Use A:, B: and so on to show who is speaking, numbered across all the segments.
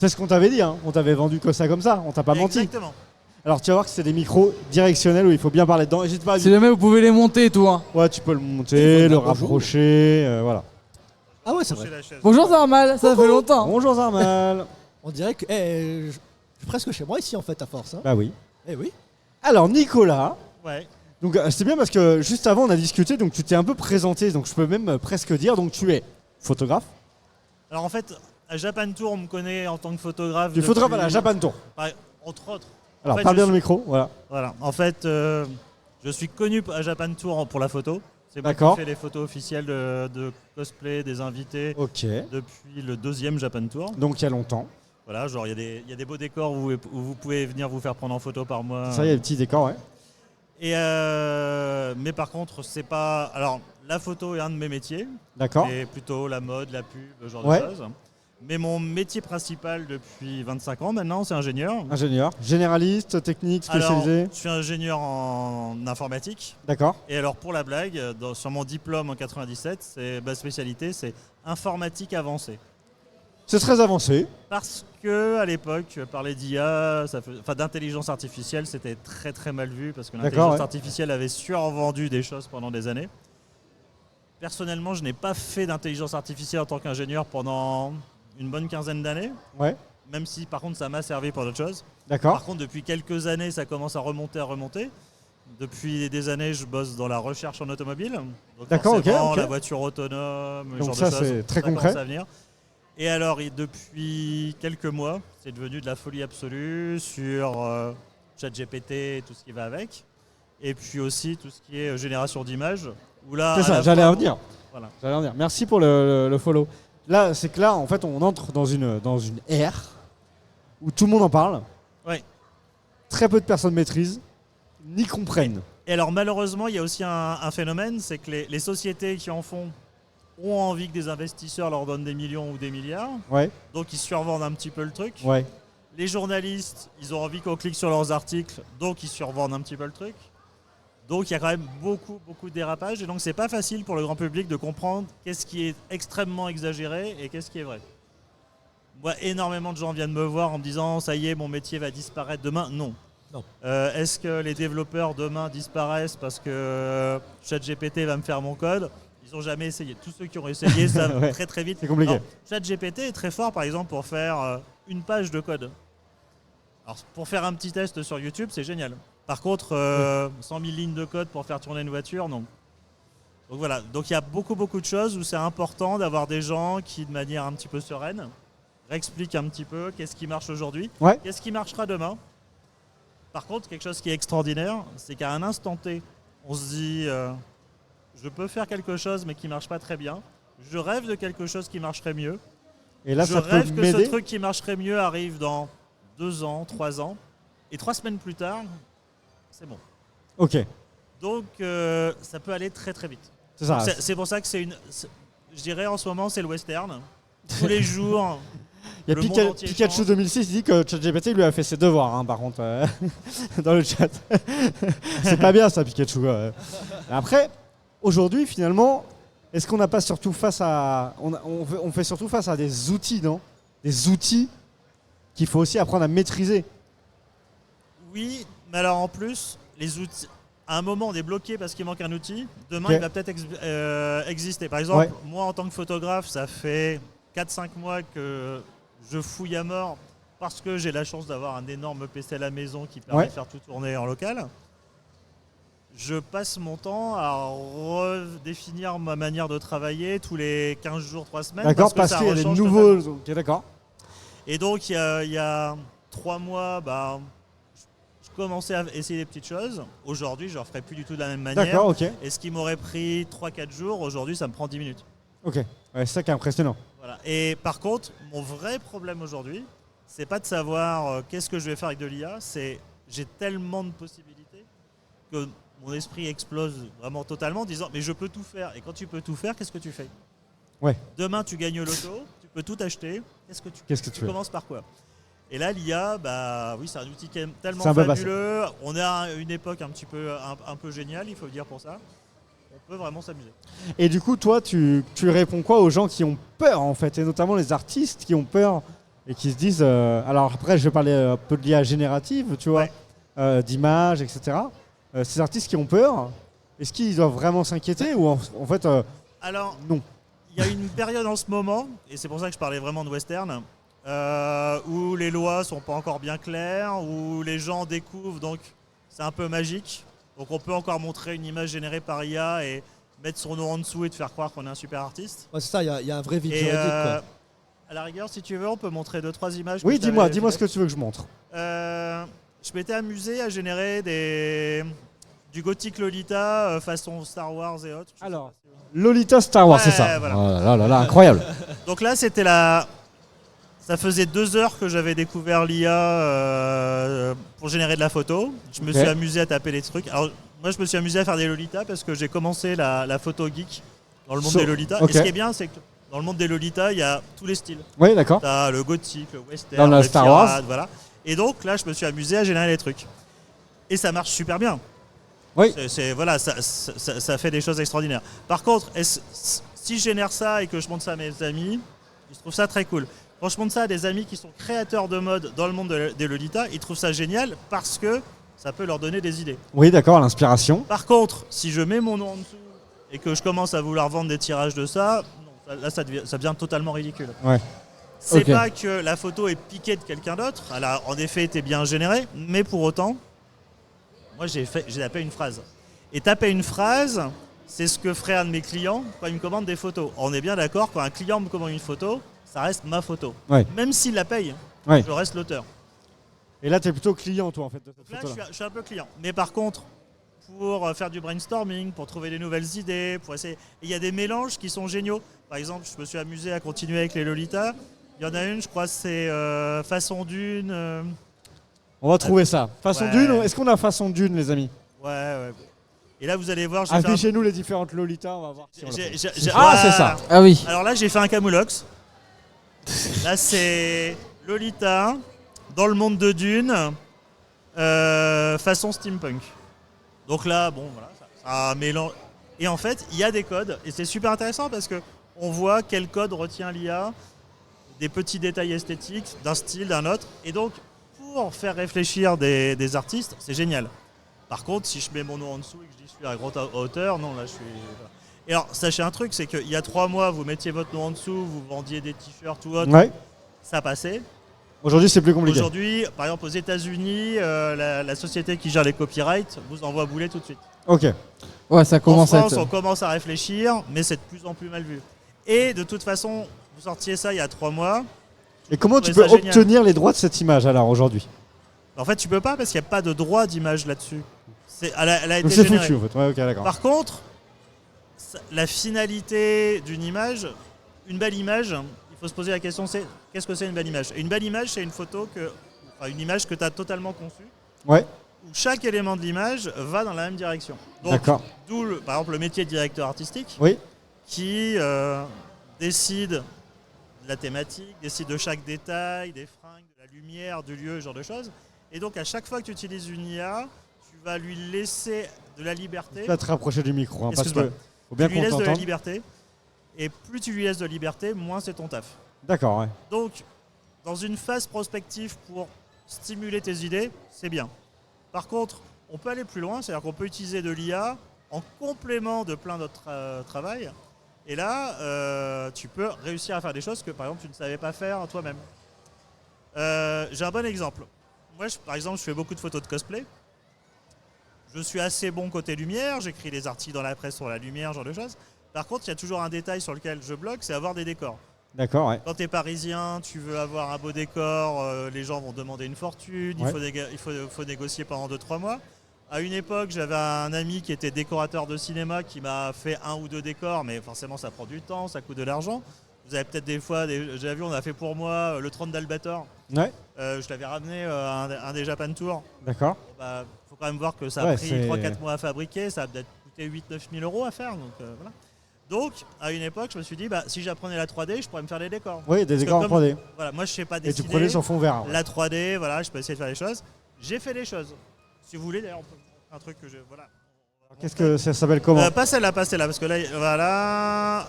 A: C'est ce qu'on t'avait dit, hein. On t'avait vendu que ça comme ça, on t'a pas menti.
B: Exactement.
A: Alors tu vas voir que c'est des micros directionnels où il faut bien parler dedans. N'hésite pas.
C: Si jamais vous pouvez les monter et tout. Hein.
A: Ouais, tu peux le monter, le rapprocher, voilà.
D: Ah ouais, c'est vrai.
C: Bonjour Zarmal, ça fait longtemps.
A: Bonjour Zarmal.
D: On dirait que je suis presque chez moi ici en fait à force. Hein.
A: Bah oui.
D: Eh oui.
A: Alors Nicolas.
B: Ouais.
A: Donc c'est bien parce que juste avant on a discuté, donc tu t'es un peu présenté, donc je peux même presque dire, donc tu es photographe.
B: Alors en fait, à Japan Tour, on me connaît en tant que photographe.
A: Du photographe à la Japan Tour.
B: Entre autres.
A: Alors
B: En fait,
A: parle bien le micro, voilà.
B: Voilà. En fait, je suis connu à Japan Tour pour la photo. C'est moi qui
A: D'accord.
B: fais les photos officielles de cosplay des invités
A: Ok.
B: depuis le 2e Japan Tour.
A: Donc il y a longtemps.
B: Voilà, genre il y a des beaux décors où vous pouvez venir vous faire prendre en photo par moi.
A: Ça y est, le petit décor, ouais.
B: Et mais par contre, c'est pas. Alors, la photo est un de mes métiers.
A: D'accord.
B: Et plutôt la mode, la pub, ce genre
A: Ouais.
B: de choses. Mais mon métier principal depuis 25 ans maintenant, c'est ingénieur.
A: Ingénieur. Généraliste, technique, spécialisé.
B: Alors, je suis ingénieur en informatique.
A: D'accord.
B: Et alors, pour la blague, sur mon diplôme en 97, ma spécialité, c'est informatique avancée.
A: C'est très avancé.
B: Parce que à l'époque, parler d'IA, d'intelligence artificielle, c'était très très mal vu parce que l'intelligence artificielle avait survendu des choses pendant des années. Personnellement, je n'ai pas fait d'intelligence artificielle en tant qu'ingénieur pendant une bonne quinzaine d'années.
A: Ouais.
B: Même si par contre ça m'a servi pour d'autres choses.
A: D'accord.
B: Par contre, depuis quelques années, ça commence à remonter. Depuis des années, je bosse dans la recherche en automobile. Donc
A: d'accord, ok.
B: La voiture autonome, ce
A: donc
B: genre de choses.
A: c'est très
B: ça
A: concret.
B: commence à venir. Et alors, depuis quelques mois, c'est devenu de la folie absolue sur ChatGPT et tout ce qui va avec. Et puis aussi tout ce qui est génération d'images.
A: C'est ça, j'allais en venir.
B: Voilà.
A: J'allais en venir. Merci pour le follow. Là, c'est que là, en fait, on entre dans une ère où tout le monde en parle.
B: Ouais.
A: Très peu de personnes maîtrisent, ni comprennent.
B: Et alors, malheureusement, il y a aussi un phénomène, c'est que les sociétés qui en font ont envie que des investisseurs leur donnent des millions ou des milliards.
A: Ouais.
B: Donc, ils survendent un petit peu le truc.
A: Ouais.
B: Les journalistes, ils ont envie qu'on clique sur leurs articles, donc ils survendent un petit peu le truc. Donc il y a quand même beaucoup de dérapages et donc c'est pas facile pour le grand public de comprendre qu'est-ce qui est extrêmement exagéré et qu'est-ce qui est vrai. Moi, énormément de gens viennent me voir en me disant ça y est, mon métier va disparaître demain. Non. Est-ce que les développeurs demain disparaissent parce que ChatGPT va me faire mon code? Ils n'ont jamais essayé. Tous ceux qui ont essayé savent
A: ouais.
B: très vite.
A: C'est compliqué.
B: ChatGPT est très fort par exemple pour faire une page de code. Alors pour faire un petit test sur YouTube, c'est génial. Par contre, 100 000 lignes de code pour faire tourner une voiture, non. Donc voilà, donc il y a beaucoup de choses où c'est important d'avoir des gens qui, de manière un petit peu sereine, réexpliquent un petit peu qu'est-ce qui marche aujourd'hui, qu'est-ce qui marchera demain. Par contre, quelque chose qui est extraordinaire, c'est qu'à un instant T, on se dit je peux faire quelque chose mais qui ne marche pas très bien, je rêve de quelque chose qui marcherait mieux,
A: et là,
B: je
A: ça
B: rêve
A: peut
B: que ce
A: m'aider.
B: truc qui marcherait mieux arrive dans 2 ans, 3 ans, et 3 semaines plus tard, c'est bon.
A: Ok.
B: Donc ça peut aller très vite.
A: C'est ça.
B: C'est pour ça que je dirais en ce moment c'est le western. Tous les jours.
A: Il y a Pikachu 2006, il dit que ChatGPT lui a fait ses devoirs, hein, par contre, dans le chat. C'est pas bien ça, Pikachu. Après, aujourd'hui, finalement, est-ce qu'on n'a pas surtout face à... On fait surtout face à des outils, non? Des outils qu'il faut aussi apprendre à maîtriser.
B: Oui, mais alors en plus, les outils... À un moment, on est bloqué parce qu'il manque un outil. Demain, il va peut-être exister. Par exemple, moi, en tant que photographe, ça fait 4-5 mois que je fouille à mort parce que j'ai la chance d'avoir un énorme PC à la maison qui permet de faire tout tourner en local. Je passe mon temps à redéfinir ma manière de travailler tous les 15 jours, 3 semaines.
A: D'accord, parce qu'il y a des nouveaux... Ok, d'accord.
B: Et donc, il y a 3 mois, je commençais à essayer des petites choses. Aujourd'hui, je ne le ferai plus du tout de la même manière.
A: D'accord, ok.
B: Et ce qui m'aurait pris 3-4 jours, aujourd'hui, ça me prend 10 minutes.
A: Ok, c'est ça qui est impressionnant.
B: Voilà. Et par contre, mon vrai problème aujourd'hui, c'est pas de savoir qu'est-ce que je vais faire avec de l'IA, c'est j'ai tellement de possibilités que mon esprit explose vraiment totalement en disant mais je peux tout faire. Et quand tu peux tout faire, qu'est-ce que tu fais? Demain, tu gagnes l'auto, tu peux tout acheter. Qu'est-ce que tu commences par quoi? Et là, l'IA, oui, c'est un outil qui est tellement fabuleux. On est à une époque un peu géniale, il faut le dire pour ça. On peut vraiment s'amuser.
A: Et du coup, toi, tu réponds quoi aux gens qui ont peur, en fait, et notamment les artistes qui ont peur et qui se disent. Alors après, je vais parler un peu de l'IA générative, tu vois, d'images, etc. Ces artistes qui ont peur, est-ce qu'ils doivent vraiment s'inquiéter ou en fait,
B: Alors,
A: non.
B: il y a une période en ce moment, et c'est pour ça que je parlais vraiment de western, où les lois sont pas encore bien claires, où les gens découvrent, donc c'est un peu magique. Donc on peut encore montrer une image générée par IA et mettre son nom en dessous et te faire croire qu'on est un super artiste.
D: Ouais, c'est ça, il y a un vrai vide
B: Et
D: juridique. Quoi.
B: à la rigueur, si tu veux, on peut montrer 2-3 images.
A: Oui,
B: que je t'avais
A: dis-moi ce
B: fait.
A: que tu veux que je montre.
B: Je m'étais amusé à générer du gothique Lolita façon Star Wars et autres. Je sais
A: Alors.
B: pas si-
A: Lolita Star Wars,
B: Ouais,
A: c'est ça.
B: voilà.
A: Oh là là, incroyable.
B: Donc là, c'était ça faisait 2 heures que j'avais découvert l'IA pour générer de la photo. Je me suis amusé à taper des trucs. Alors, moi, je me suis amusé à faire des Lolitas parce que j'ai commencé la photo geek dans le monde des Lolitas.
A: Ok.
B: Et ce qui est bien, c'est que dans le monde des Lolitas, il y a tous les styles.
A: Oui, d'accord.
B: T'as le gothique, le western,
A: Dans la
B: le
A: Star
B: pirate,
A: Wars.
B: voilà. Et donc là, je me suis amusé à générer les trucs. Et ça marche super bien.
A: Oui.
B: Voilà, ça fait des choses extraordinaires. Par contre, si je génère ça et que je montre ça à mes amis, ils trouvent ça très cool. Quand je montre ça à des amis qui sont créateurs de mode dans le monde des Lolitas, ils trouvent ça génial parce que ça peut leur donner des idées.
A: Oui, d'accord, l'inspiration.
B: Par contre, si je mets mon nom en dessous et que je commence à vouloir vendre des tirages de ça, non, là ça devient totalement ridicule.
A: Ouais.
B: C'est
A: Ok.
B: pas que la photo est piquée de quelqu'un d'autre, elle a en effet été bien générée, mais pour autant, moi j'ai tapé une phrase. Et taper une phrase, c'est ce que ferait un de mes clients quand il me commande des photos. On est bien d'accord, quand un client me commande une photo, ça reste ma photo.
A: Ouais.
B: Même s'il la paye,
A: Ouais.
B: je reste l'auteur.
A: Et là, t'es plutôt client, toi, en fait, de cette
B: Donc là,
A: photo-là.
B: je suis un peu client. Mais par contre, pour faire du brainstorming, pour trouver des nouvelles idées, pour essayer. Il y a des mélanges qui sont géniaux. Par exemple, je me suis amusé à continuer avec les Lolitas. Il y en a une, je crois, c'est Façon Dune.
A: On va trouver ça. Façon
B: Ouais.
A: Dune, est-ce qu'on a façon Dune, les amis?
B: Ouais. Et là, vous allez voir, j'ai fait
A: Affichez-nous les différentes Lolitas, on va voir si on l'a fait.
B: Ah,
A: c'est ça.
C: Ah oui.
B: Alors là, j'ai fait un camoulox. Là, c'est Lolita dans le monde de Dune, façon steampunk. Donc là, bon, voilà, ça mélange. Et en fait, il y a des codes, et c'est super intéressant parce que on voit quel code retient l'IA, des petits détails esthétiques, d'un style, d'un autre. Et donc, pour faire réfléchir des artistes, c'est génial. Par contre, si je mets mon nom en dessous et que je dis je suis à grande hauteur, non, là, je suis... Voilà. Et alors, sachez un truc, c'est qu'il y a 3 mois, vous mettiez votre nom en dessous, vous vendiez des t-shirts ou autre,
A: Ouais.
B: ça passait.
A: Aujourd'hui, c'est plus compliqué.
B: Aujourd'hui, par exemple, aux États-Unis, la société qui gère les copyrights vous envoie bouler tout de suite.
A: Ok.
C: Ouais, ça
B: En
C: commence à
B: France,
C: être.
B: on commence à réfléchir, mais c'est de plus en plus mal vu. Et de toute façon, vous sortiez ça il y a 3 mois.
A: Et comment tu
B: trouvais
A: peux
B: ça génial.
A: obtenir les droits de cette image, alors, aujourd'hui?
B: En fait, tu peux pas parce qu'il n'y a pas de droit d'image là-dessus. Elle a été
A: Donc c'est
B: générée.
A: foutu, en fait. Ouais, ok, d'accord.
B: Par contre, la finalité d'une image, une belle image, il faut se poser la question, c'est qu'est-ce que c'est une belle image? Et une belle image, c'est une photo une image que tu as totalement conçue,
A: Ouais,
B: où chaque élément de l'image va dans la même direction. Donc,
A: d'accord.
B: d'où, par exemple, le métier de directeur artistique,
A: Oui,
B: qui décide de la thématique, décide de chaque détail, des fringues, de la lumière, du lieu, ce genre de choses. Et donc, à chaque fois que tu utilises une IA, tu vas lui laisser de la liberté.
A: tu vas te rapprocher du micro, hein, parce
B: Excuse-moi.
A: que faut bien
B: Tu lui
A: qu'on
B: laisses de la
A: t'entende.
B: liberté. Et plus tu lui laisses de liberté, moins c'est ton taf.
A: D'accord, ouais.
B: Donc, dans une phase prospective pour stimuler tes idées, c'est bien. Par contre, on peut aller plus loin, c'est-à-dire qu'on peut utiliser de l'IA en complément de plein d'autres travail. Et là, tu peux réussir à faire des choses que, par exemple, tu ne savais pas faire toi-même. J'ai un bon exemple. Moi, par exemple, je fais beaucoup de photos de cosplay. Je suis assez bon côté lumière, j'écris des articles dans la presse sur la lumière, ce genre de choses. Par contre, il y a toujours un détail sur lequel je bloque, c'est avoir des décors.
A: D'accord, ouais.
B: Quand tu es parisien, tu veux avoir un beau décor, les gens vont demander une fortune,
A: Ouais.
B: il faut négocier pendant 2-3 mois. À une époque, j'avais un ami qui était décorateur de cinéma qui m'a fait 1 ou 2 décors, mais forcément ça prend du temps, ça coûte de l'argent. Vous avez peut-être des fois, j'ai vu, on a fait pour moi le trône d'Albator.
A: Ouais,
B: Je l'avais ramené un des Japan Tour.
A: d'accord.
B: Bah, faut quand même voir que ça a
A: Ouais,
B: pris
A: c'est-
B: 3-4 mois à fabriquer, ça a peut-être coûté 8-9 000 euros à faire. Donc, voilà. Donc, à une époque, je me suis dit, bah, si j'apprenais la 3D, je pourrais me faire des décors.
A: Oui, des
B: Parce que
A: décors en
B: comme-
A: 3D.
B: Voilà, moi je sais pas
A: Et tu
B: dessiner.
A: prenais sur fond vert. Ouais.
B: La 3D, voilà, je peux essayer de faire des choses. J'ai fait des choses. Si vous voulez, d'ailleurs, on peut montrer un truc que je. Voilà.
A: Qu'est-ce que ça s'appelle comment?
B: Pas celle-là, parce que là, voilà.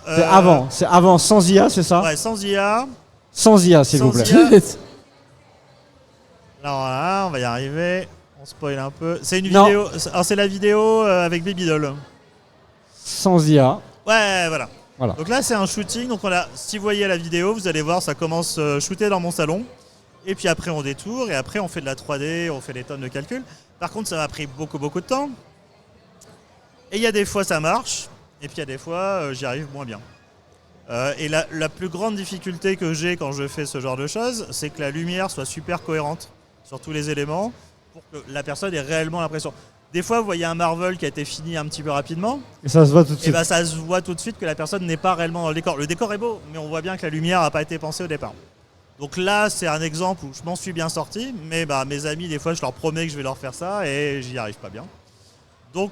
A: C'est avant sans IA, c'est ça?
B: Ouais, sans IA.
A: Sans IA, s'il vous
B: Sans
A: plaît.
B: IA. Alors voilà, on va y arriver. On spoil un peu. C'est une
A: Non.
B: vidéo. Alors c'est la vidéo avec Babydoll.
A: Sans IA.
B: Ouais, voilà.
A: Voilà.
B: Donc là, c'est un shooting. Donc si vous voyez la vidéo, vous allez voir, ça commence shooter dans mon salon. Et puis après, on détourne. Et après, on fait de la 3D, on fait des tonnes de calculs. Par contre, ça m'a pris beaucoup de temps. Et il y a des fois, ça marche. Et puis il y a des fois, j'y arrive moins bien. Et la plus grande difficulté que j'ai quand je fais ce genre de choses, c'est que la lumière soit super cohérente sur tous les éléments pour que la personne ait réellement l'impression. Des fois, vous voyez un Marvel qui a été fini un petit peu rapidement,
A: Et ça se voit tout de
B: et
A: suite.
B: bah ça se voit tout de suite que la personne n'est pas réellement dans le décor. Le décor est beau, mais on voit bien que la lumière n'a pas été pensée au départ. Donc là, c'est un exemple où je m'en suis bien sorti, mais bah, mes amis, des fois, je leur promets que je vais leur faire ça et j'y arrive pas bien. Donc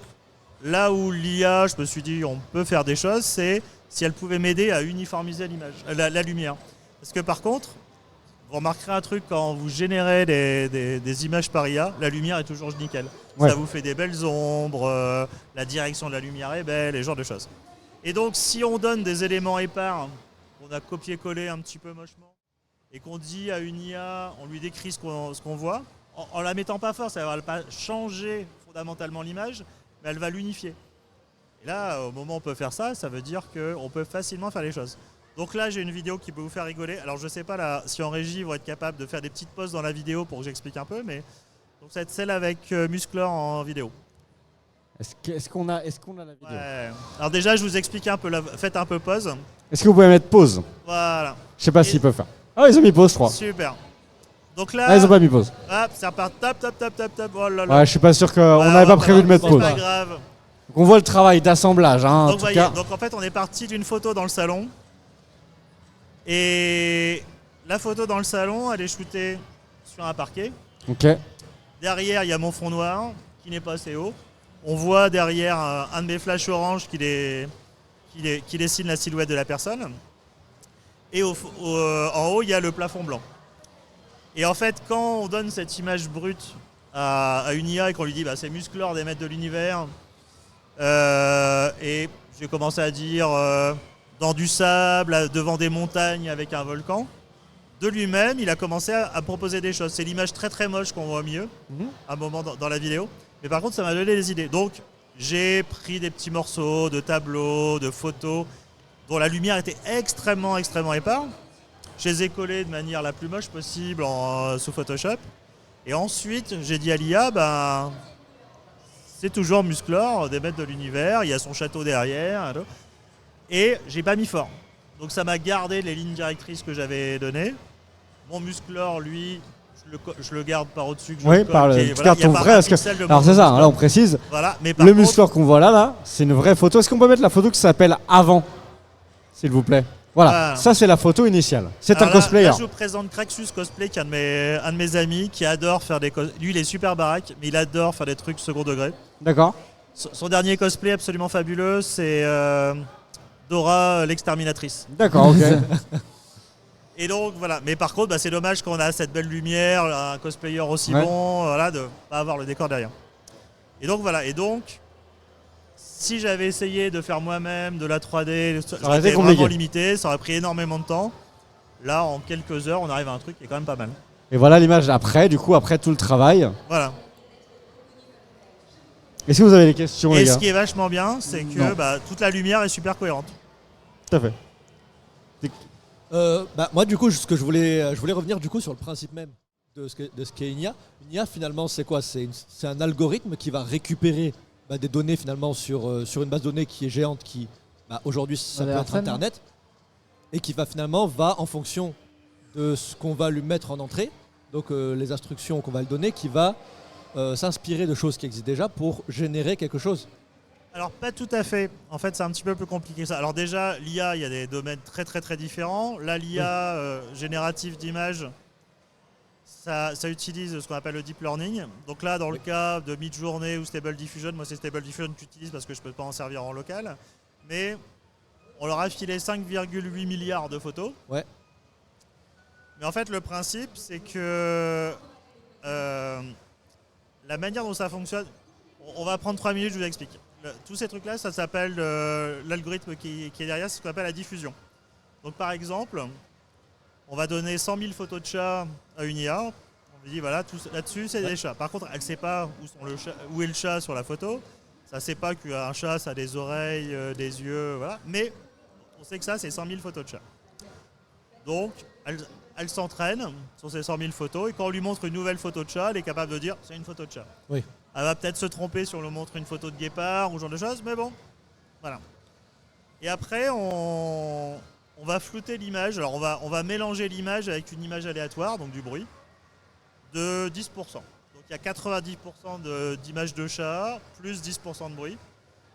B: là où l'IA, je me suis dit, on peut faire des choses, c'est si elle pouvait m'aider à uniformiser l'image, la lumière. Parce que par contre, vous remarquerez un truc, quand vous générez des images par IA, la lumière est toujours nickel.
A: Ouais.
B: Ça vous fait des belles ombres, la direction de la lumière est belle, et ce genre de choses. Et donc, si on donne des éléments épars, qu'on a copié-collé un petit peu mochement, et qu'on dit à une IA, on lui décrit ce qu'on voit, en la mettant pas fort, ça va pas changer fondamentalement l'image, mais elle va l'unifier. Et là, au moment où on peut faire ça, ça veut dire qu'on peut facilement faire les choses. Donc là, j'ai une vidéo qui peut vous faire rigoler. Alors, je sais pas là, si en régie, ils vont être capables de faire des petites pauses dans la vidéo pour que j'explique un peu, mais donc ça va être celle avec Musclor en vidéo.
A: Est-ce qu'on a la vidéo?
B: Ouais. Alors déjà, je vous explique un peu. Faites un peu pause.
A: Est-ce que vous pouvez mettre pause?
B: Voilà.
A: Je sais pas s'ils peuvent faire. Ah, ils ont mis pause, je crois.
B: Super. Donc là,
A: Ah, ils ont pas mis pause.
B: hop, ça repart. Tap, tap, tap, tap, tap. Oh là là.
A: Ouais, je suis pas sûr qu'on
B: Ouais,
A: n'avait pas prévu de mettre
B: c'est
A: pause.
B: pas grave.
A: Donc on voit le travail d'assemblage, hein, en
B: Donc,
A: tout
B: voyez,
A: cas.
B: donc en fait, on est parti d'une photo dans le salon. Et la photo dans le salon, elle est shootée sur un parquet.
A: Ok.
B: Derrière, il y a mon fond noir qui n'est pas assez haut. On voit derrière un de mes flashs orange qui dessine la silhouette de la personne. Et en haut, il y a le plafond blanc. Et en fait, quand on donne cette image brute à une IA et qu'on lui dit bah, c'est Musclor des maîtres de l'univers, et j'ai commencé à dire dans du sable, devant des montagnes avec un volcan, de lui-même, il a commencé à proposer des choses. C'est l'image très très moche qu'on voit au milieu, à un moment dans la vidéo. Mais par contre, ça m'a donné des idées. Donc, j'ai pris des petits morceaux de tableaux, de photos, dont la lumière était extrêmement épars. Je les ai collés de manière la plus moche possible sous Photoshop. Et ensuite, j'ai dit à l'IA, ben, c'est toujours Musclor, des maîtres de l'univers, il y a son château derrière. Et j'ai pas mis fort. Donc ça m'a gardé les lignes directrices que j'avais données. Mon Musclor, lui, je le garde par au-dessus. Que je
A: Oui,
B: le colle,
A: par
B: qui est-
A: tu
B: voilà,
A: gardes
B: il y a
A: ton
B: pas
A: vrai.
B: un
A: Parce que...
B: pixel de
A: Alors
B: mon
A: c'est ça,
B: Musclor.
A: là on précise.
B: Voilà, mais par
A: Le
B: contre,
A: Musclor qu'on voit là, c'est une vraie photo. Est-ce qu'on peut mettre la photo qui s'appelle avant, s'il vous plaît? Voilà,
B: Voilà.
A: ça c'est la photo initiale. C'est un
B: alors là,
A: cosplayer.
B: là, je vous présente Craxus Cosplay, qui est un de mes amis qui adore faire des cosplays. Lui, il est super baraque, mais il adore faire des trucs second degré.
A: D'accord.
B: Son dernier cosplay absolument fabuleux, c'est Dora l'exterminatrice.
A: D'accord, ok.
B: Et donc voilà, mais par contre, bah, c'est dommage qu'on a cette belle lumière, un cosplayer aussi
A: Ouais.
B: bon, voilà, de pas avoir le décor derrière. Et donc voilà, si j'avais essayé de faire moi-même de la 3D,
A: aurait
B: j'aurais
A: été
B: été
A: compliqué.
B: vraiment limité, ça aurait pris énormément de temps. Là, en quelques heures, on arrive à un truc qui est quand même pas mal.
A: Et voilà l'image après, du coup, après tout le travail.
B: Voilà.
A: Est-ce que vous avez des questions, les
B: Et
A: gars?
B: ce qui est vachement bien, c'est que
A: Non.
B: bah, toute la lumière est super cohérente.
A: Tout à fait.
D: Moi, du coup, ce que je voulais revenir du coup sur le principe même de ce qu'est une IA. Une IA, finalement, c'est quoi? C'est un algorithme qui va récupérer des données finalement sur une base de données qui est géante, qui aujourd'hui ça peut être
C: Internet.
D: Internet, et qui va en fonction de ce qu'on va lui mettre en entrée, donc les instructions qu'on va lui donner, qui va s'inspirer de choses qui existent déjà pour générer quelque chose.
B: Alors pas tout à fait. En fait, c'est un petit peu plus compliqué que ça. Alors déjà, l'IA, il y a des domaines très très très différents. Là, l'IA générative d'images, ça utilise ce qu'on appelle le deep learning. Donc là, dans le cas de Midjourney ou Stable Diffusion, moi c'est Stable Diffusion que j'utilise parce que je ne peux pas en servir en local. Mais on leur a filé 5,8 milliards de photos.
D: Ouais.
B: Mais en fait, le principe, c'est que la manière dont ça fonctionne, on va prendre 3 minutes, je vous explique. Tous ces trucs-là, ça s'appelle l'algorithme qui est derrière, c'est ce qu'on appelle la diffusion. Donc par exemple, on va donner 100 000 photos de chats à une IA. On lui dit voilà, là-dessus c'est des chats. Par contre, elle ne sait pas où est le chat sur la photo. Ça ne sait pas qu'un chat, ça a des oreilles, des yeux, voilà. Mais on sait que ça, c'est 100 000 photos de chats. Donc, elle s'entraîne sur ces 100 000 photos et quand on lui montre une nouvelle photo de chat, elle est capable de dire c'est une photo de chat.
D: Oui.
B: Elle va peut-être se tromper si on lui montre une photo de guépard ou ce genre de choses, mais bon, voilà. Et après, on va flouter l'image. Alors, on va mélanger l'image avec une image aléatoire, donc du bruit, de 10%. Donc, il y a 90% d'images de chat, plus 10% de bruit.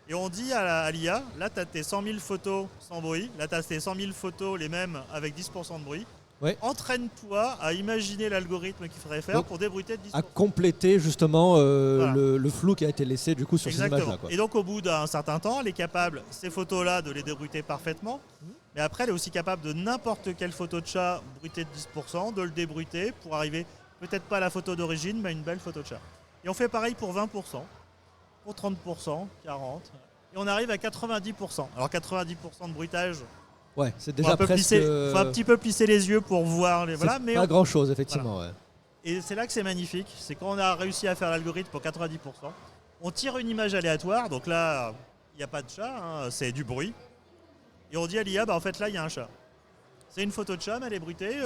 B: Et on dit à l'IA, là, tu as tes 100 000 photos sans bruit, là, tu as tes 100 000 photos les mêmes avec 10% de bruit.
D: Ouais.
B: Entraîne-toi à imaginer l'algorithme qu'il faudrait faire pour débruiter de 10%.
D: À compléter justement
B: Voilà.
D: le flou qui a été laissé du coup sur
B: Exactement.
D: ces images-là. Quoi.
B: Et donc au bout d'un certain temps, elle est capable, ces photos-là, de les débruiter parfaitement. Mais après, elle est aussi capable de n'importe quelle photo de chat bruitée de 10%, de le débruiter pour arriver peut-être pas à la photo d'origine, mais à une belle photo de chat. Et on fait pareil pour 20%, pour 30%, 40%. Et on arrive à 90%. Alors 90% de bruitage,
D: Ouais, c'est
B: faut
D: déjà
B: un peu
D: presque.
B: faut un petit peu plisser les yeux pour voir les. Voilà, mais
D: pas grand-chose effectivement. Ouais.
B: et c'est là que c'est magnifique, c'est quand on a réussi à faire l'algorithme pour 90%, on tire une image aléatoire, donc là, il n'y a pas de chat, hein, c'est du bruit, et on dit à l'IA, bah en fait là, il y a un chat. C'est une photo de chat, mais elle est bruitée.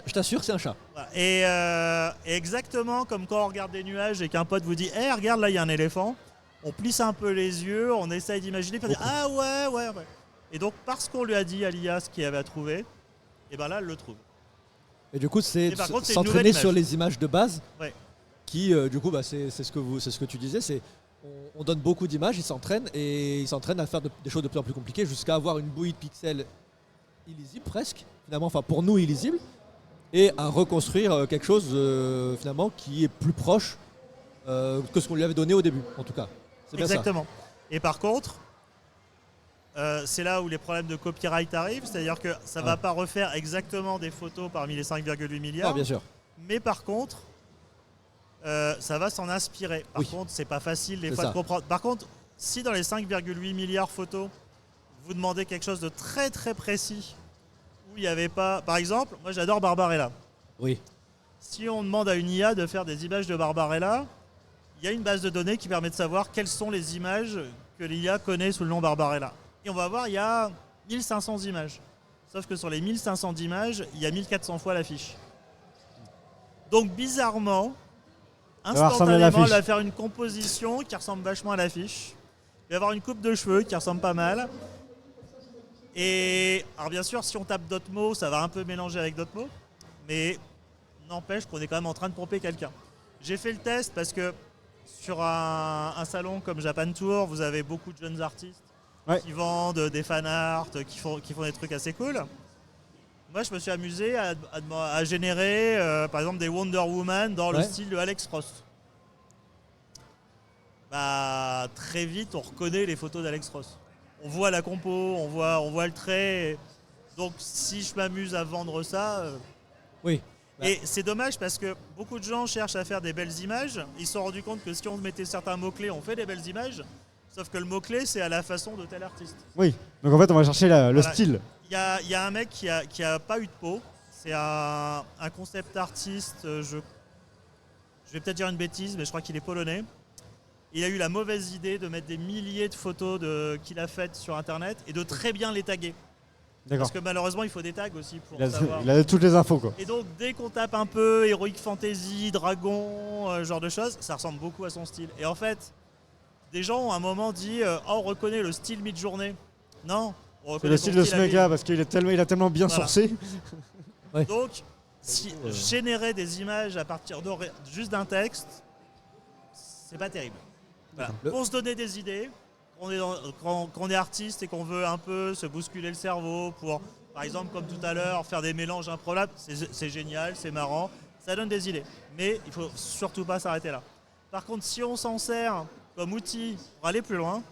D: Je t'assure, c'est un chat.
B: Voilà. Et exactement comme quand on regarde des nuages et qu'un pote vous dit, hey, regarde, là, il y a un éléphant, on plisse un peu les yeux, on essaye d'imaginer, puis on dit, ah ouais. Et donc, parce qu'on lui a dit à l'IA ce qu'il avait à trouver, et ben là, elle le trouve.
D: Et du coup, c'est
B: Et par contre, c'est une nouvelle
D: s'entraîner
B: image.
D: sur les images de base
B: Ouais.
D: qui, du coup, bah, c'est ce que tu disais, c'est on donne beaucoup d'images, ils s'entraînent à faire des choses de plus en plus compliquées jusqu'à avoir une bouillie de pixels illisible presque, finalement, enfin pour nous illisible, et à reconstruire quelque chose finalement qui est plus proche que ce qu'on lui avait donné au début, en tout cas. C'est bien ça.
B: Exactement. Et par contre, c'est là où les problèmes de copyright arrivent, c'est-à-dire que ça ne va pas refaire exactement des photos parmi les 5,8 milliards,
D: Ah, bien sûr.
B: mais par contre, ça va s'en inspirer. Par contre, c'est pas facile des
D: C'est
B: fois
D: ça.
B: de comprendre. Par contre, si dans les 5,8 milliards photos, vous demandez quelque chose de très très précis, où il n'y avait pas... Par exemple, moi j'adore Barbarella.
D: Oui.
B: Si on demande à une IA de faire des images de Barbarella, il y a une base de données qui permet de savoir quelles sont les images que l'IA connaît sous le nom Barbarella. Et on va voir, il y a 1500 images. Sauf que sur les 1500 images, il y a 1400 fois l'affiche. Donc bizarrement,
A: va ressembler à l'affiche.
B: instantanément, elle va faire une composition qui ressemble vachement à l'affiche. Il va y avoir une coupe de cheveux qui ressemble pas mal. Et alors bien sûr, si on tape d'autres mots, ça va un peu mélanger avec d'autres mots. Mais n'empêche qu'on est quand même en train de pomper quelqu'un. J'ai fait le test parce que sur un salon comme Japan Tour, vous avez beaucoup de jeunes artistes qui vendent des fanarts, qui font des trucs assez cool. Moi, je me suis amusé à générer, par exemple, des Wonder Woman dans le style de Alex Ross. Bah, très vite, on reconnaît les photos d'Alex Ross. On voit la compo, on voit le trait. Donc, si je m'amuse à vendre ça...
D: Oui.
B: Et c'est dommage parce que beaucoup de gens cherchent à faire des belles images. Ils se sont rendus compte que si on mettait certains mots-clés, on fait des belles images. Sauf que le mot-clé, c'est à la façon de tel artiste.
A: Oui, donc en fait, on va chercher le
B: Voilà.
A: style.
B: Il y a un mec qui a pas eu de peau. C'est un concept artiste. Je vais peut-être dire une bêtise, mais je crois qu'il est polonais. Il a eu la mauvaise idée de mettre des milliers de photos qu'il a faites sur Internet et de très bien les taguer.
A: D'accord.
B: Parce que malheureusement, il faut des tags aussi pour
A: Il
B: savoir.
A: a toutes les infos, quoi.
B: Et donc, dès qu'on tape un peu Heroic Fantasy, Dragon, genre de choses, ça ressemble beaucoup à son style. Et en fait, des gens ont à un moment dit on reconnaît le style Midjourney. Non, on
A: C'est
B: reconnaît
A: le
B: son
A: style de ce
B: à lui.
A: mec-là parce qu'il il a tellement bien
B: Voilà.
A: sourcé.
B: Donc, générer des images à partir juste d'un texte, c'est pas terrible. Voilà. Pour se donner des idées, quand on est artiste et qu'on veut un peu se bousculer le cerveau pour, par exemple, comme tout à l'heure, faire des mélanges improbables, c'est génial, c'est marrant, ça donne des idées. Mais il faut surtout pas s'arrêter là. Par contre, si on s'en sert comme outil pour aller plus loin,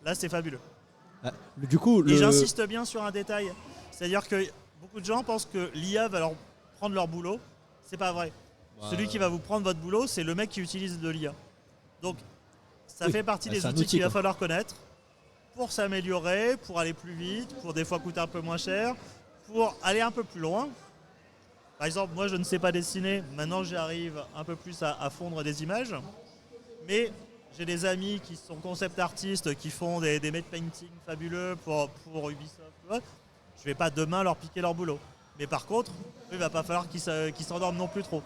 B: là, c'est fabuleux.
D: Du coup,
B: Et j'insiste bien sur un détail. C'est-à-dire que beaucoup de gens pensent que l'IA va leur prendre leur boulot. C'est pas vrai. Celui qui va vous prendre votre boulot, c'est le mec qui utilise de l'IA. Donc, ça fait partie des
D: c'est un
B: outils
D: outil,
B: qu'il va
D: quoi.
B: falloir connaître pour s'améliorer, pour aller plus vite, pour des fois coûter un peu moins cher, pour aller un peu plus loin. Par exemple, moi je ne sais pas dessiner, maintenant j'arrive un peu plus à fondre des images, mais j'ai des amis qui sont concept artistes, qui font des made painting fabuleux pour Ubisoft. Tu vois. Je vais pas demain leur piquer leur boulot. Mais par contre, il va pas falloir qu'ils s'endorment non plus trop.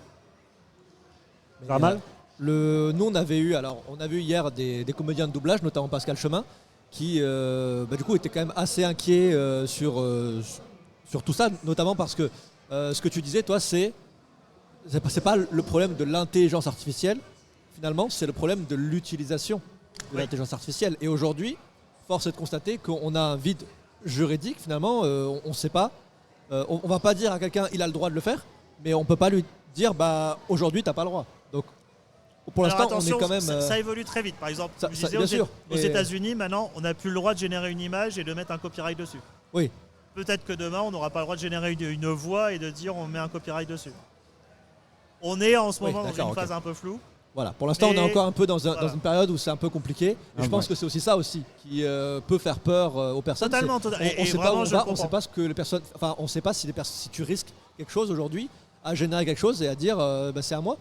A: Pas mal.
D: Nous, on avait eu hier des comédiens de doublage, notamment Pascal Chemin, qui du coup étaient quand même assez inquiets sur tout ça, notamment parce que ce que tu disais, toi, c'est pas le problème de l'intelligence artificielle, finalement, c'est le problème de l'utilisation de l'intelligence artificielle. Et aujourd'hui, force est de constater qu'on a un vide juridique, finalement, on ne sait pas. On va pas dire à quelqu'un il a le droit de le faire, mais on peut pas lui dire aujourd'hui t'as pas le droit. Donc pour l'instant on est quand même.
B: Ça évolue très vite. Par exemple,
D: Ça-
B: je
D: ça-
B: disais,
D: bien sûr,
B: Aux
D: mais-
B: États-Unis, maintenant, on n'a plus le droit de générer une image et de mettre un copyright dessus.
D: Oui.
B: Peut-être que demain, on n'aura pas le droit de générer une voix et de dire on met un copyright dessus. On est en ce
D: Oui,
B: moment dans
D: d'accord,
B: une
D: ok.
B: phase un peu floue.
D: Voilà, pour l'instant on est
B: Mais-
D: encore un peu dans
B: voilà.
D: une période où c'est un peu compliqué. Et
A: Ah,
D: je pense
A: ouais.
D: que c'est aussi ça aussi qui peut faire peur aux personnes.
B: Totalement.
D: C'est-
B: Et
D: On sait pas
B: vraiment,
D: où on
B: je
D: va,
B: le
D: on
B: comprends.
D: sait pas ce que les personnes. Enfin, on sait pas si si tu risques quelque chose aujourd'hui à générer quelque chose et à dire c'est à moi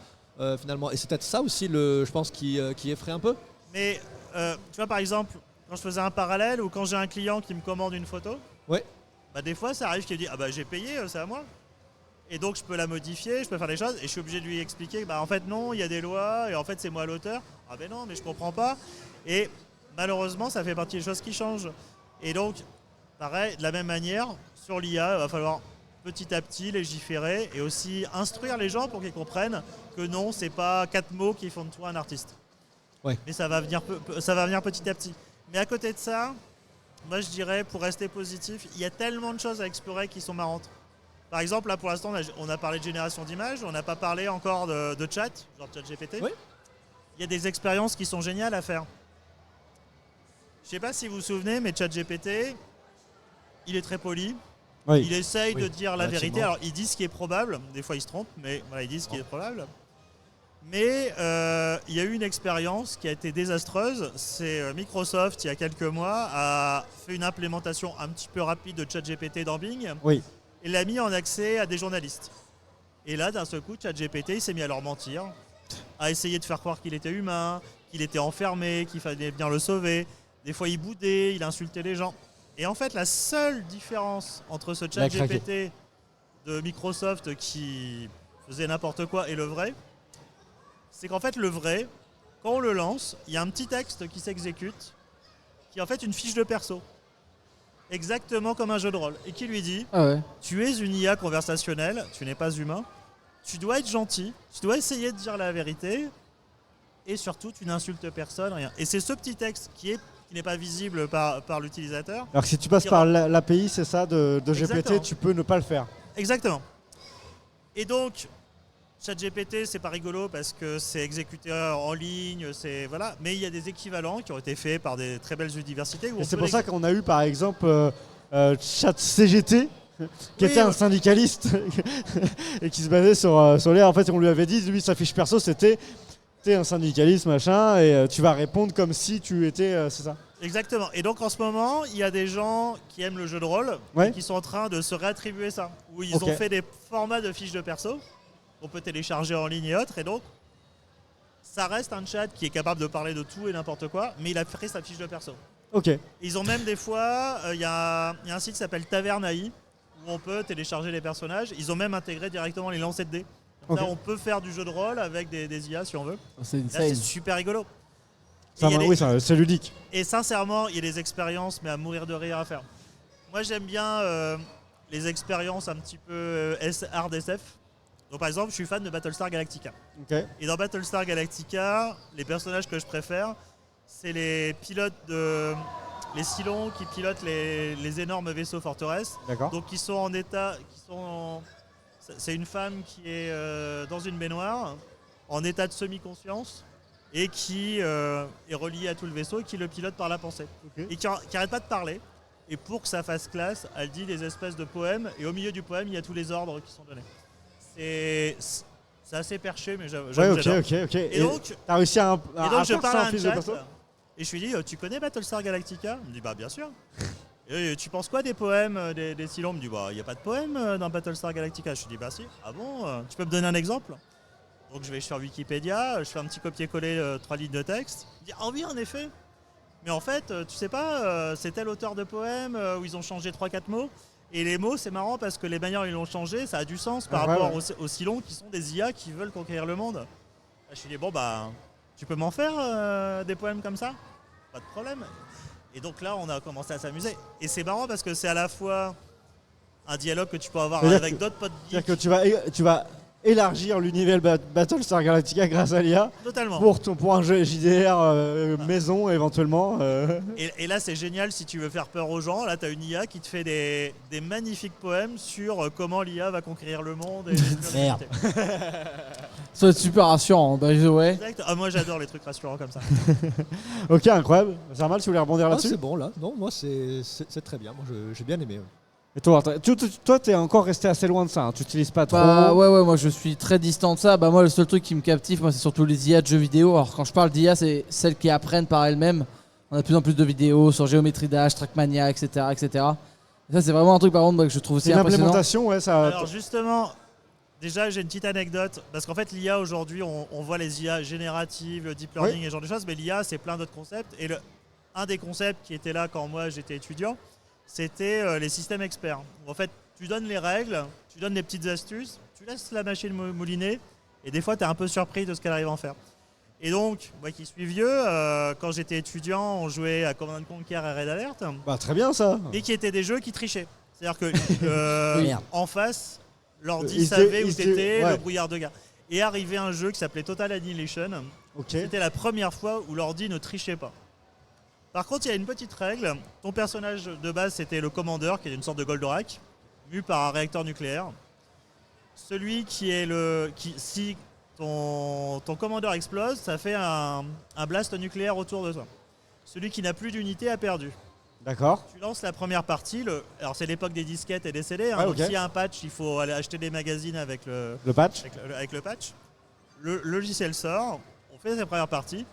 D: finalement. Et c'est peut-être ça aussi je pense qui effraie un peu.
B: Mais tu vois, par exemple, quand je faisais un parallèle ou quand j'ai un client qui me commande une photo,
D: Ouais.
B: bah, des fois ça arrive qu'il me dit ah bah j'ai payé, c'est à moi. Et donc je peux la modifier, je peux faire des choses et je suis obligé de lui expliquer bah en fait non, il y a des lois et en fait c'est moi l'auteur. Ah ben non, mais je comprends pas. Et malheureusement ça fait partie des choses qui changent. Et donc pareil, de la même manière, sur l'IA, il va falloir petit à petit légiférer et aussi instruire les gens pour qu'ils comprennent que non, c'est pas 4 mots qui font de toi un artiste.
D: Ouais.
B: Mais ça va venir petit à petit. Mais à côté de ça, moi je dirais, pour rester positif, il y a tellement de choses à explorer qui sont marrantes. Par exemple, là pour l'instant, on a parlé de génération d'images, on n'a pas parlé encore de chat, genre chat GPT.
D: Oui.
B: Il y a des expériences qui sont géniales à faire. Je sais pas si vous vous souvenez, mais chat GPT, il est très poli.
A: Oui.
B: Il essaye
D: Oui,
B: de dire la vérité.
D: relativement.
B: Alors, il dit ce qui est probable. Des fois, il se trompe, mais voilà, il dit ce qui est probable. Mais il y a eu une expérience qui a été désastreuse. C'est Microsoft, il y a quelques mois, a fait une implémentation un petit peu rapide de ChatGPT dans Bing
A: Oui.
B: et l'a mis en accès à des journalistes. Et là, d'un seul coup, ChatGPT, il s'est mis à leur mentir, à essayer de faire croire qu'il était humain, qu'il était enfermé, qu'il fallait bien le sauver. Des fois, il boudait, il insultait les gens. Et en fait, la seule différence entre ce
A: Il a craqué.
B: ChatGPT de Microsoft qui faisait n'importe quoi et le vrai, c'est qu'en fait, le vrai, quand on le lance, il y a un petit texte qui s'exécute, qui est en fait une fiche de perso. Exactement comme un jeu de rôle. Et qui lui dit
C: Ah ouais.
B: tu es une IA conversationnelle, tu n'es pas humain, tu dois être gentil, tu dois essayer de dire la vérité, et surtout tu n'insultes personne, rien. Et c'est ce petit texte qui n'est pas visible par l'utilisateur.
A: Alors que si tu passes par l'API, c'est ça, de
B: Exactement.
A: GPT, tu peux ne pas le faire.
B: Exactement. Et donc, ChatGPT, c'est pas rigolo parce que c'est exécuté en ligne, voilà. Mais il y a des équivalents qui ont été faits par des très belles universités.
A: Et c'est pour ça qu'on a eu par exemple ChatCGT, qui était un
B: ouais.
A: syndicaliste et qui se basait sur les. En fait, on lui avait dit, lui, sa fiche perso, c'était t'es un syndicaliste, machin, et tu vas répondre comme si tu étais. C'est ça.
B: Exactement. Et donc en ce moment, il y a des gens qui aiment le jeu de rôle
A: Ouais.
B: et qui sont en train de se réattribuer ça. Où ils
A: Ok.
B: ont fait des formats de fiches de perso qu'on peut télécharger en ligne et autres. Et donc, ça reste un chat qui est capable de parler de tout et n'importe quoi, mais il a fait sa fiche de perso.
A: Ok.
B: Ils ont même des fois, il y a un site qui s'appelle Taverne AI où on peut télécharger les personnages. Ils ont même intégré directement les lancers de dés. Comme ça,
A: Ok.
B: on peut faire du jeu de rôle avec des IA si on veut.
C: C'est
B: Là, c'est
C: insane.
B: super rigolo. Et
A: Ça
B: il y a
A: va-
B: des-
A: oui, c'est ludique.
B: et sincèrement, il y a des expériences, mais à mourir de rire à faire. Moi, j'aime bien les expériences un petit peu hard SF. Donc, par exemple, je suis fan de Battlestar Galactica.
A: Ok.
B: Et dans Battlestar Galactica, les personnages que je préfère, c'est les pilotes les Cylons qui pilotent les énormes vaisseaux forteresses.
A: D'accord.
B: Donc, qui sont en état. C'est une femme qui est dans une baignoire, en état de semi-conscience, et qui est reliée à tout le vaisseau et qui le pilote par la pensée.
A: Ok.
B: Et qui arrête pas de parler. Et pour que ça fasse classe, elle dit des espèces de poèmes, et au milieu du poème, il y a tous les ordres qui sont donnés. C'est assez perché, mais
A: Ouais,
B: j'avoue,
A: ok,
B: j'adore.
A: ok.
B: Et donc,
A: t'as réussi à
B: et donc je
A: faire
B: parle
A: ça
B: à
A: en
B: un
A: fiche de
B: chat,
A: perso
B: et je lui dis, tu connais Battlestar Galactica? Il me dit, bah bien sûr. Et tu penses quoi des poèmes des Cylons? Il me dit bah il n'y a pas de poème dans Battlestar Galactica. Je lui dis bah si. Ah bon tu peux me donner un exemple? Donc je vais sur Wikipédia, je fais un petit copier-coller 3 lignes de texte. Il me dit ah oui en effet. Mais en fait tu sais pas c'est tel auteur de poème où ils ont changé 3-4 mots. Et les mots c'est marrant parce que les manières ils l'ont changé, ça a du sens par rapport aux Cylons qui sont des IA qui veulent conquérir le monde. Je lui dis bon bah tu peux m'en faire des poèmes comme ça? Pas de problème. Et donc là, on a commencé à s'amuser. Et c'est marrant parce que c'est à la fois un dialogue que tu peux avoir avec d'autres potes geeks.
A: C'est-à-dire que tu vas élargir l'univers Battlestar Galactica grâce à l'IA
B: Totalement.
A: pour un jeu JDR maison éventuellement.
B: Et là, c'est génial si tu veux faire peur aux gens. Là, tu as une IA qui te fait des magnifiques poèmes sur comment l'IA va conquérir le monde. Et
A: Merde.
C: Ça va être super rassurant, by the way.
B: Exact. Ah, moi, j'adore les trucs rassurants comme ça.
A: Ok, incroyable. C'est normal si vous voulez rebondir
D: Ah,
A: là-dessus.
D: c'est bon là. Non, moi c'est très bien. Moi j'ai bien aimé. Ouais.
A: Et toi, t'es encore resté assez loin de ça. Hein. Tu n'utilises pas trop.
C: Bah ouais, moi je suis très distant de ça. Bah moi le seul truc qui me captive, moi c'est surtout les IA de jeux vidéo. Alors quand je parle d'IA, c'est celles qui apprennent par elles-mêmes. On a de plus en plus de vidéos sur Géométrie Dash, Trackmania, etc. etc. Et ça c'est vraiment un truc par contre moi, que je trouve aussi
A: C'est
C: impressionnant.
A: l'implémentation, ouais, ça.
B: Alors justement, déjà j'ai une petite anecdote, parce qu'en fait l'IA aujourd'hui, on voit les IA génératives, le deep learning et ce genre de choses, mais l'IA c'est plein d'autres concepts. Et un des concepts qui était là quand moi j'étais étudiant, c'était les systèmes experts. En fait, tu donnes les règles, tu donnes des petites astuces, tu laisses la machine mouliner, et des fois tu es un peu surpris de ce qu'elle arrive à en faire. Et donc, moi qui suis vieux, quand j'étais étudiant, on jouait à Command & Conquer et Red Alert,
A: Bah très bien ça.
B: et qui étaient des jeux qui trichaient. C'est-à-dire que
C: Merde.
B: en face, l'ordi
A: Il
B: savait
A: était-
B: où
A: il était-
B: t'étais,
A: ouais.
B: le brouillard de gars. Et arrivait un jeu qui s'appelait Total Annihilation.
A: Ok.
B: C'était la première fois où l'ordi ne trichait pas. Par contre, il y a une petite règle. Ton personnage de base, c'était le commandeur, qui est une sorte de Goldorak, mu par un réacteur nucléaire. Celui qui est si ton commandeur explose, ça fait un blast nucléaire autour de toi. Celui qui n'a plus d'unité a perdu.
A: D'accord.
B: Tu lances la première partie. Alors, c'est l'époque des disquettes et des CD. Hein,
A: Ouais,
B: donc
A: ok.
B: s'il y a un patch, il faut aller acheter des magazines avec le
A: Le patch.
B: patch. Le logiciel sort. On fait sa première partie.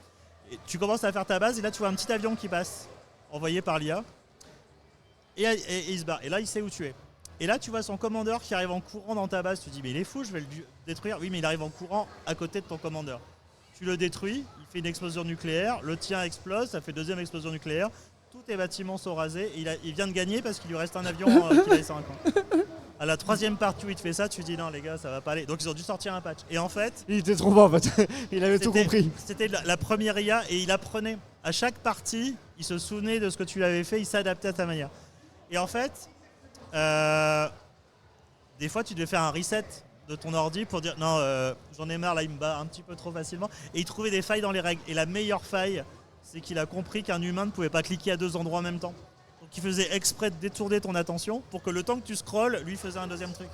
B: Et tu commences à faire ta base. Et là, tu vois un petit avion qui passe, envoyé par l'IA. Et il se barre. Et là, il sait où tu es. Et là, tu vois son commandeur qui arrive en courant dans ta base. Tu te dis, mais il est fou, je vais le détruire. Oui, mais il arrive en courant à côté de ton commandeur. Tu le détruis. Il fait une explosion nucléaire. Le tien explose. Ça fait deuxième explosion nucléaire. Tous tes bâtiments sont rasés. Et il vient de gagner parce qu'il lui reste un avion qu'il a laissé en coin. À la troisième partie où il te fait ça, tu te dis non les gars, ça va pas aller. Donc ils ont dû sortir un patch. Et en fait,
A: Il était trop bon en fait. Il avait tout compris.
B: c'était la première IA et il apprenait. À chaque partie, il se souvenait de ce que tu lui avais fait, il s'adaptait à ta manière. Et en fait, des fois tu devais faire un reset de ton ordi pour dire non, j'en ai marre, là il me bat un petit peu trop facilement. Et il trouvait des failles dans les règles. Et la meilleure faille, c'est qu'il a compris qu'un humain ne pouvait pas cliquer à 2 endroits en même temps. Donc il faisait exprès de détourner ton attention pour que le temps que tu scrolles, lui faisait un deuxième truc.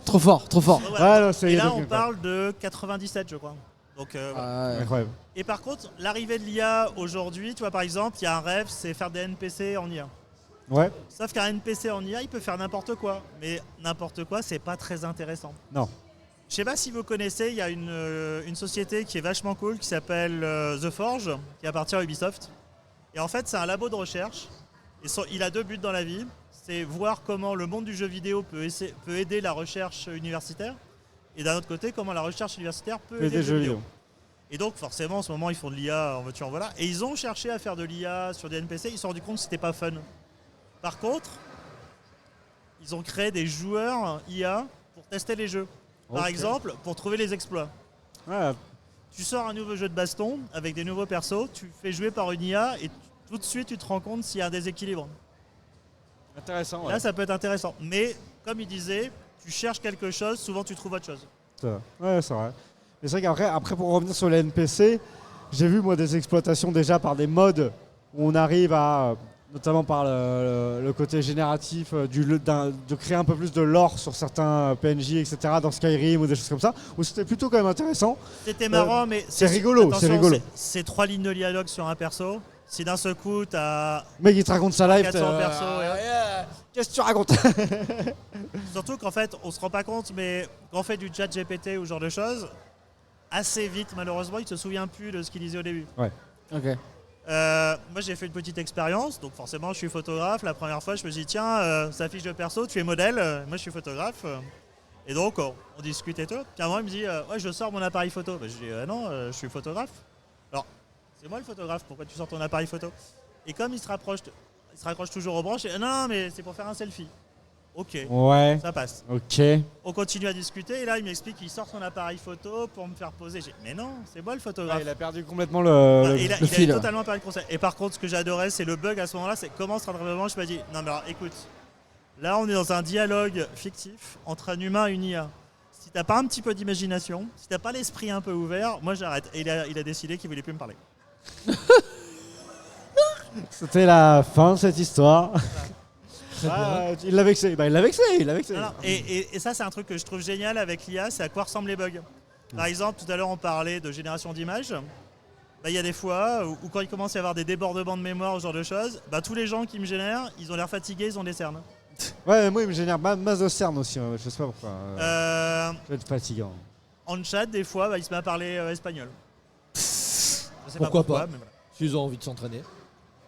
C: Trop fort, trop fort.
B: Donc, voilà.
A: Ouais, non, c'est
B: Et là,
A: donc,
B: on parle de 97, je crois. Donc, voilà.
C: Ouais.
A: Incroyable.
B: Et par contre, l'arrivée de l'IA aujourd'hui, tu vois, par exemple, il y a un rêve, c'est faire des NPC en IA.
A: Ouais.
B: Sauf qu'un NPC en IA, il peut faire n'importe quoi. Mais n'importe quoi, c'est pas très intéressant.
A: Non.
B: Je sais pas si vous connaissez, il y a une société qui est vachement cool qui s'appelle The Forge, qui appartient à Ubisoft. Et en fait, c'est un labo de recherche. Et il a 2 buts dans la vie. C'est voir comment le monde du jeu vidéo peut aider la recherche universitaire. Et d'un autre côté, comment la recherche universitaire peut aider
A: Des
B: le
A: jeux
B: jeu vidéo.
A: vidéo.
B: Et donc, forcément, en ce moment, ils font de l'IA en voiture, en voilà. Et ils ont cherché à faire de l'IA sur des NPC. Ils se sont rendus compte que c'était pas fun. Par contre, ils ont créé des joueurs IA pour tester les jeux. Par
A: Ok.
B: exemple, pour trouver les exploits.
A: Ouais.
B: Tu sors un nouveau jeu de baston avec des nouveaux persos, tu fais jouer par une IA et tout de suite tu te rends compte s'il y a un déséquilibre.
A: Intéressant.
B: Là, ça peut être intéressant. Mais comme il disait, tu cherches quelque chose, souvent tu trouves autre chose.
A: Ouais, c'est vrai. Mais c'est vrai qu'après, pour revenir sur les NPC, j'ai vu moi des exploitations déjà par des modes où on arrive à, notamment par le côté génératif, de créer un peu plus de lore sur certains PNJ, etc. dans Skyrim ou des choses comme ça, où c'était plutôt quand même intéressant.
B: C'était marrant, mais
A: c'est rigolo,
B: attention,
A: c'est rigolo.
B: C'est 3 lignes de dialogue sur un perso. Si d'un seul coup t'as
A: Le mec il te raconte sa life.
B: 400 persos,
A: Qu'est-ce que tu racontes?
B: surtout qu'en fait on se rend pas compte, mais quand on fait du chat GPT ou ce genre de choses, assez vite malheureusement il se souvient plus de ce qu'il disait au début.
C: Ok.
B: Moi j'ai fait une petite expérience, donc forcément je suis photographe. La première fois je me suis dit tiens, sa fiche de perso, tu es modèle, moi je suis photographe. Et donc on discute et tout. Puis à un moment il me dit ouais je sors mon appareil photo. Bah, je dis non, je suis photographe. Alors c'est moi le photographe, pourquoi tu sors ton appareil photo? Et comme il se raccroche toujours aux branches, non mais c'est pour faire un selfie. Ok,
A: Ouais.
B: ça passe.
A: Ok.
B: On continue à discuter et là il m'explique qu'il sort son appareil photo pour me faire poser. J'ai dit, mais non, c'est moi le photographe.
A: Il a perdu complètement
B: Et il a
C: fil.
B: totalement perdu le concept. Et par contre, ce que j'adorais, c'est le bug à ce moment-là, c'est comment se rattraper vraiment. Je me dis, non mais alors écoute, là on est dans un dialogue fictif entre un humain et une IA. Si t'as pas un petit peu d'imagination, si t'as pas l'esprit un peu ouvert, moi j'arrête. Et il a décidé qu'il voulait plus me parler.
A: C'était la fin de cette histoire.
D: Très bien.
A: Il l'a vexé. Bah, il l'a vexé.
B: Alors, et ça, c'est un truc que je trouve génial avec l'IA, c'est à quoi ressemblent les bugs. Par exemple, tout à l'heure, on parlait de génération d'images. Bah, il y a des fois où quand il commence à y avoir des débordements de mémoire, ce genre de choses, bah, tous les gens qui me génèrent, ils ont l'air fatigués, ils ont des cernes.
A: Ouais, moi il me génère masse de cernes aussi. Je sais pas pourquoi.
B: Euh,
A: Je vais être fatigant.
B: en chat, des fois, bah, il se met à parler espagnol. Je sais
D: Pourquoi
B: pourquoi,
D: pas.
B: mais voilà.
D: S'ils ont envie de s'entraîner.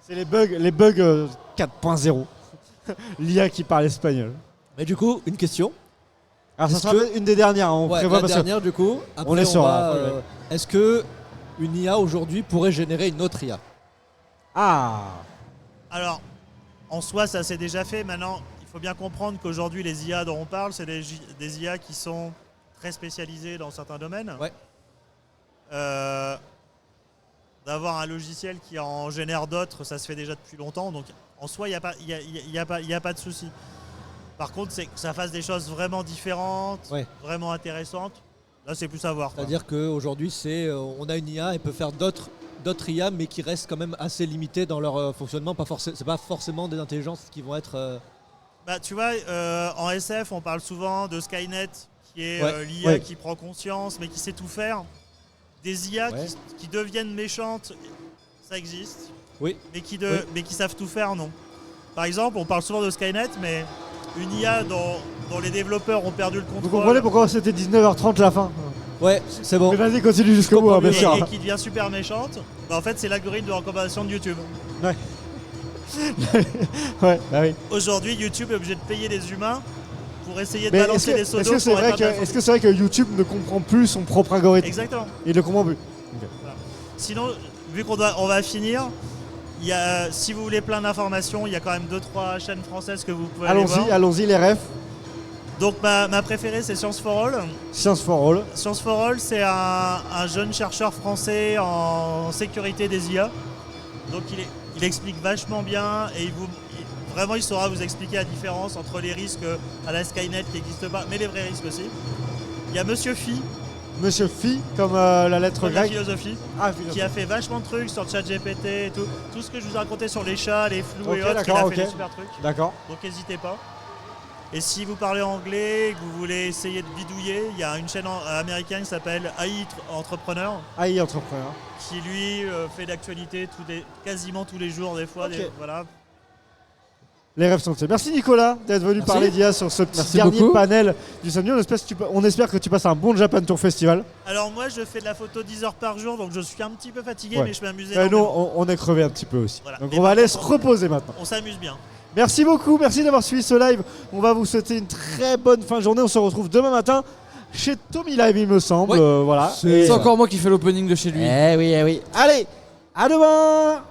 A: C'est les bugs 4.0. L'IA qui parle espagnol.
D: Mais du coup, une question.
A: Alors ça
D: Est-ce
A: sera
D: que-
A: une des dernières. On
D: Ouais,
A: prévoit
D: la
A: parce que
D: dernière, du coup. Après,
A: on les saura,
D: va, est-ce que une IA aujourd'hui pourrait générer une autre IA?
B: Alors, en soi, ça s'est déjà fait. Maintenant, il faut bien comprendre qu'aujourd'hui, les IA dont on parle, c'est des IA qui sont très spécialisées dans certains domaines.
D: Ouais.
B: D'avoir un logiciel qui en génère d'autres, ça se fait déjà depuis longtemps. Donc, en soi, il n'y a pas de souci. Par contre, c'est que ça fasse des choses vraiment différentes,
D: Ouais.
B: vraiment intéressantes. Là, c'est plus à voir, quoi.
D: C'est-à-dire qu'aujourd'hui, on a une IA, elle peut faire d'autres IA, mais qui restent quand même assez limitées dans leur fonctionnement. C'est pas forcément des intelligences qui vont être.
B: Bah, tu vois, en SF, on parle souvent de Skynet, qui est
D: Ouais,
B: l'IA
A: ouais.
B: qui prend conscience, mais qui sait tout faire. Des IA
D: Ouais.
B: qui deviennent méchantes, ça existe,
D: Oui.
B: mais qui savent tout faire, non. Par exemple, on parle souvent de Skynet, mais une IA dont les développeurs ont perdu le
A: vous
B: contrôle
A: comprenez pourquoi c'était 19h30 la fin.
D: Ouais, c'est bon.
A: Mais vas-y, continue jusqu'au bout, hein, bien
B: et,
A: sûr.
B: et qui devient super méchante, bah, en fait, c'est l'algorithme de recommandation de YouTube.
A: Ouais, bah oui.
B: Aujourd'hui, YouTube est obligé de payer des humains pour essayer de
A: Mais
B: balancer des
A: est-ce
B: pseudos
A: que c'est
B: pour
A: vrai
B: être
A: que,
B: intéressant.
A: est-ce que c'est vrai que YouTube ne comprend plus son propre algorithme?
B: Exactement.
A: Il ne comprend plus.
B: Sinon, vu on va finir, si vous voulez plein d'informations, il y a quand même 2-3 chaînes françaises que vous pouvez aller voir.
A: Allons-y les refs.
B: Donc ma préférée, c'est Science for All.
A: Science for All.
B: Science for All, c'est un jeune chercheur français en sécurité des IA. Donc il explique vachement bien et vraiment il saura vous expliquer la différence entre les risques à la Skynet qui n'existent pas, mais les vrais risques aussi. Il y a Monsieur Phi,
A: Monsieur Phi, comme la lettre
B: comme la
A: grecque.
B: philosophie, qui a fait vachement de trucs sur ChatGPT et tout. Tout ce que je vous ai raconté sur les chats, les flous
A: Ok,
B: et autres, il
A: d'accord,
B: a
A: ok.
B: fait des super trucs.
A: D'accord.
B: Donc n'hésitez pas. Et si vous parlez anglais et que vous voulez essayer de bidouiller, il y a une chaîne américaine qui s'appelle AI Entrepreneur,
A: AI entrepreneur.
B: qui lui fait d'actualité quasiment tous les jours, des fois.
A: Ok.
B: Voilà.
A: Les rêves sont faits. Merci Nicolas d'être venu
D: Merci.
A: parler d'IA sur ce petit
C: Merci
A: dernier
C: beaucoup.
A: panel du samedi. On espère que tu passes un bon Japan Tour Festival.
B: Alors moi, je fais de la photo 10 heures par jour, donc je suis un petit peu fatigué,
A: Ouais.
B: mais je m'amuse
A: Nous,
B: énormément.
A: on est crevé un petit peu aussi.
B: Voilà.
A: Donc
B: Et
A: on va
B: par
A: aller se
B: contre,
A: reposer maintenant.
B: On s'amuse bien.
A: Merci beaucoup, merci d'avoir suivi ce live. On va vous souhaiter une très bonne fin de journée. On se retrouve demain matin chez Tommy Live, il me semble.
D: Oui.
A: Voilà.
D: C'est
C: C'est encore moi qui fais l'opening de chez lui.
A: Eh oui, eh oui. Allez, à demain.